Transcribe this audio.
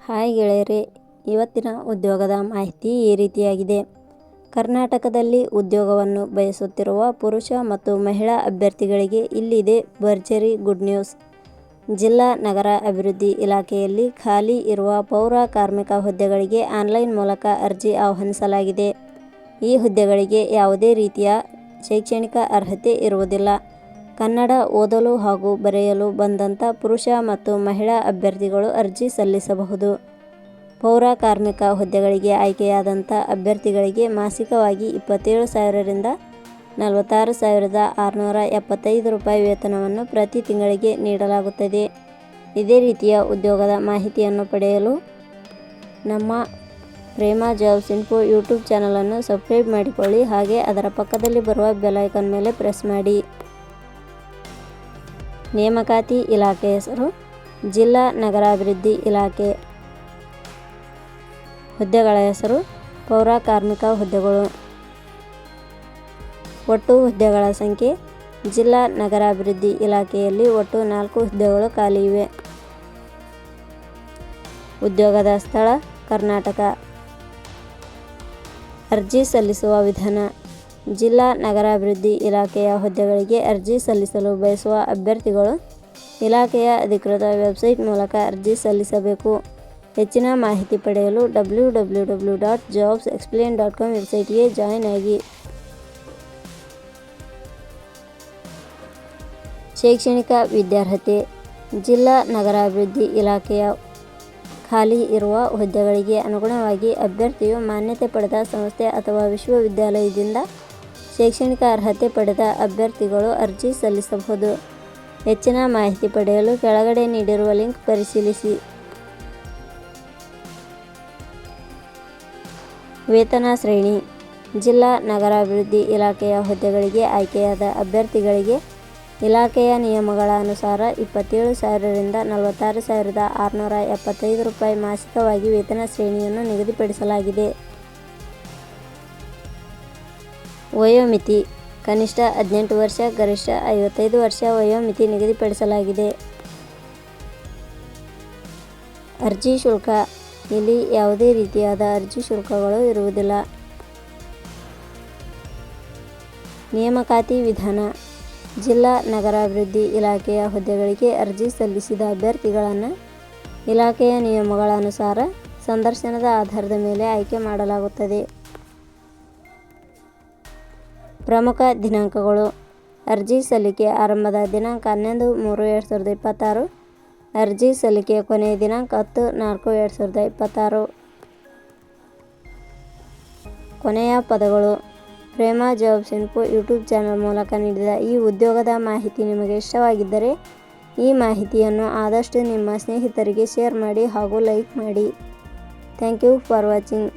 Hi ಗೆಳೆಯರೇ, ಇವತ್ತಿನ ಉದ್ಯೋಗದ ಮಾಹಿತಿ ಈ ರೀತಿಯಾಗಿದೆ. ಕರ್ನಾಟಕದಲ್ಲಿ ಉದ್ಯೋಗವನ್ನು ಬಯಸುತ್ತಿರುವ ಪುರುಷ ಮತ್ತು ಮಹಿಳಾ ಅಭ್ಯರ್ಥಿಗಳಿಗೆ ಇಲ್ಲಿದೆ ಭರ್ಜರಿ ಗುಡ್ ನ್ಯೂಸ್. ಜಿಲ್ಲಾ ನಗರ ಅಭಿವೃದ್ಧಿ ಇಲಾಖೆಯಲ್ಲಿ ಖಾಲಿ ಇರುವ ಪೌರ ಕಾರ್ಮಿಕ ಹುದ್ದೆಗಳಿಗೆ ಆನ್ಲೈನ್ ಮೂಲಕ ಅರ್ಜಿ ಆಹ್ವಾನಿಸಲಾಗಿದೆ. ಈ ಹುದ್ದೆಗಳಿಗೆ ಯಾವುದೇ ರೀತಿಯ ಶೈಕ್ಷಣಿಕ ಅರ್ಹತೆ ಇರುವುದಿಲ್ಲ. ಕನ್ನಡ ಓದಲು ಹಾಗೂ ಬರೆಯಲು ಬಂದಂಥ ಪುರುಷ ಮತ್ತು ಮಹಿಳಾ ಅಭ್ಯರ್ಥಿಗಳು ಅರ್ಜಿ ಸಲ್ಲಿಸಬಹುದು. ಪೌರ ಕಾರ್ಮಿಕ ಹುದ್ದೆಗಳಿಗೆ ಆಯ್ಕೆಯಾದಂಥ ಅಭ್ಯರ್ಥಿಗಳಿಗೆ ಮಾಸಿಕವಾಗಿ 27,000 ರಿಂದ 46,675 ರೂಪಾಯಿ ವೇತನವನ್ನು ಪ್ರತಿ ತಿಂಗಳಿಗೆ ನೀಡಲಾಗುತ್ತದೆ. ಇದೇ ರೀತಿಯ ಉದ್ಯೋಗದ ಮಾಹಿತಿಯನ್ನು ಪಡೆಯಲು ನಮ್ಮ ಪ್ರೇಮ ಜಾಬ್ಸ್ ಇನ್ಫೋ ಯೂಟ್ಯೂಬ್ ಚಾನಲನ್ನು ಸಬ್ಸ್ಕ್ರೈಬ್ ಮಾಡಿಕೊಳ್ಳಿ. ಹಾಗೆ ಅದರ ಪಕ್ಕದಲ್ಲಿ ಬರುವ ಬೆಲ್ ಐಕಾನ್ ಮೇಲೆ ಪ್ರೆಸ್ ಮಾಡಿ. ನೇಮಕಾತಿ ಇಲಾಖೆ ಹೆಸರು ಜಿಲ್ಲಾ ನಗರಾಭಿವೃದ್ಧಿ ಇಲಾಖೆ. ಹುದ್ದೆಗಳ ಹೆಸರು ಪೌರ ಕಾರ್ಮಿಕ ಹುದ್ದೆಗಳು. ಒಟ್ಟು ಹುದ್ದೆಗಳ ಸಂಖ್ಯೆ ಜಿಲ್ಲಾ ನಗರಾಭಿವೃದ್ಧಿ ಇಲಾಖೆಯಲ್ಲಿ ಒಟ್ಟು 4 ಹುದ್ದೆಗಳು ಖಾಲಿ ಇವೆ. ಉದ್ಯೋಗದ ಸ್ಥಳ ಕರ್ನಾಟಕ. ಅರ್ಜಿ ಸಲ್ಲಿಸುವ ವಿಧಾನ. ಜಿಲ್ಲಾ ನಗರಾಭಿವೃದ್ಧಿ ಇಲಾಖೆಯ ಹುದ್ದೆಗಳಿಗೆ ಅರ್ಜಿ ಸಲ್ಲಿಸಲು ಬಯಸುವ ಅಭ್ಯರ್ಥಿಗಳು ಇಲಾಖೆಯ ಅಧಿಕೃತ ವೆಬ್ಸೈಟ್ ಮೂಲಕ ಅರ್ಜಿ ಸಲ್ಲಿಸಬೇಕು. ಹೆಚ್ಚಿನ ಮಾಹಿತಿ ಪಡೆಯಲು www.jobsexplain.com ವೆಬ್ಸೈಟ್ಗೆ ಜಾಯಿನ್ ಆಗಿ. ಶೈಕ್ಷಣಿಕ ವಿದ್ಯಾರ್ಹತೆ. ಜಿಲ್ಲಾ ನಗರಾಭಿವೃದ್ಧಿ ಇಲಾಖೆಯ ಖಾಲಿ ಇರುವ ಹುದ್ದೆಗಳಿಗೆ ಅನುಗುಣವಾಗಿ ಅಭ್ಯರ್ಥಿಯು ಮಾನ್ಯತೆ ಪಡೆದ ಸಂಸ್ಥೆ ಅಥವಾ ವಿಶ್ವವಿದ್ಯಾಲಯದಿಂದ ಶೈಕ್ಷಣಿಕ ಅರ್ಹತೆ ಪಡೆದ ಅಭ್ಯರ್ಥಿಗಳು ಅರ್ಜಿ ಸಲ್ಲಿಸಬಹುದು. ಹೆಚ್ಚಿನ ಮಾಹಿತಿ ಪಡೆಯಲು ಕೆಳಗಡೆ ನೀಡಿರುವ ಲಿಂಕ್ ಪರಿಶೀಲಿಸಿ. ವೇತನ ಶ್ರೇಣಿ. ಜಿಲ್ಲಾ ನಗರಾಭಿವೃದ್ಧಿ ಇಲಾಖೆಯ ಹುದ್ದೆಗಳಿಗೆ ಆಯ್ಕೆಯಾದ ಅಭ್ಯರ್ಥಿಗಳಿಗೆ ಇಲಾಖೆಯ ನಿಯಮಗಳ ಅನುಸಾರ 27,000 ರಿಂದ 46,675 ರೂಪಾಯಿ ಮಾಸಿಕವಾಗಿ ವೇತನ ಶ್ರೇಣಿಯನ್ನು ನಿಗದಿಪಡಿಸಲಾಗಿದೆ. ವಯೋಮಿತಿ. ಕನಿಷ್ಠ 18 ವರ್ಷ, ಗರಿಷ್ಠ 55 ವರ್ಷ ವಯೋಮಿತಿ ನಿಗದಿಪಡಿಸಲಾಗಿದೆ. ಅರ್ಜಿ ಶುಲ್ಕ. ಇಲ್ಲಿ ಯಾವುದೇ ರೀತಿಯಾದ ಅರ್ಜಿ ಶುಲ್ಕಗಳು ಇರುವುದಿಲ್ಲ. ನೇಮಕಾತಿ ವಿಧಾನ. ಜಿಲ್ಲಾ ನಗರಾಭಿವೃದ್ಧಿ ಇಲಾಖೆಯ ಹುದ್ದೆಗಳಿಗೆ ಅರ್ಜಿ ಸಲ್ಲಿಸಿದ ಅಭ್ಯರ್ಥಿಗಳನ್ನು ಇಲಾಖೆಯ ನಿಯಮಗಳ ಅನುಸಾರ ಸಂದರ್ಶನದ ಆಧಾರದ ಮೇಲೆ ಆಯ್ಕೆ ಮಾಡಲಾಗುತ್ತದೆ. ಪ್ರಮುಖ ದಿನಾಂಕಗಳು. ಅರ್ಜಿ ಸಲ್ಲಿಕೆ ಆರಂಭದ ದಿನಾಂಕ 11/3/2026. ಅರ್ಜಿ ಸಲ್ಲಿಕೆ ಕೊನೆಯ ದಿನಾಂಕ 10/4/2026. ಕೊನೆಯ ಪದಗಳು. ಪ್ರೇಮ ಜಾಬ್ಸ್ ಇನ್ಫೋ ಯೂಟ್ಯೂಬ್ ಚಾನಲ್ ಮೂಲಕ ನೀಡಿದ ಈ ಉದ್ಯೋಗದ ಮಾಹಿತಿ ನಿಮಗೆ ಇಷ್ಟವಾಗಿದ್ದರೆ ಈ ಮಾಹಿತಿಯನ್ನು ಆದಷ್ಟು ನಿಮ್ಮ ಸ್ನೇಹಿತರಿಗೆ ಶೇರ್ ಮಾಡಿ ಹಾಗೂ ಲೈಕ್ ಮಾಡಿ. Thank you for watching.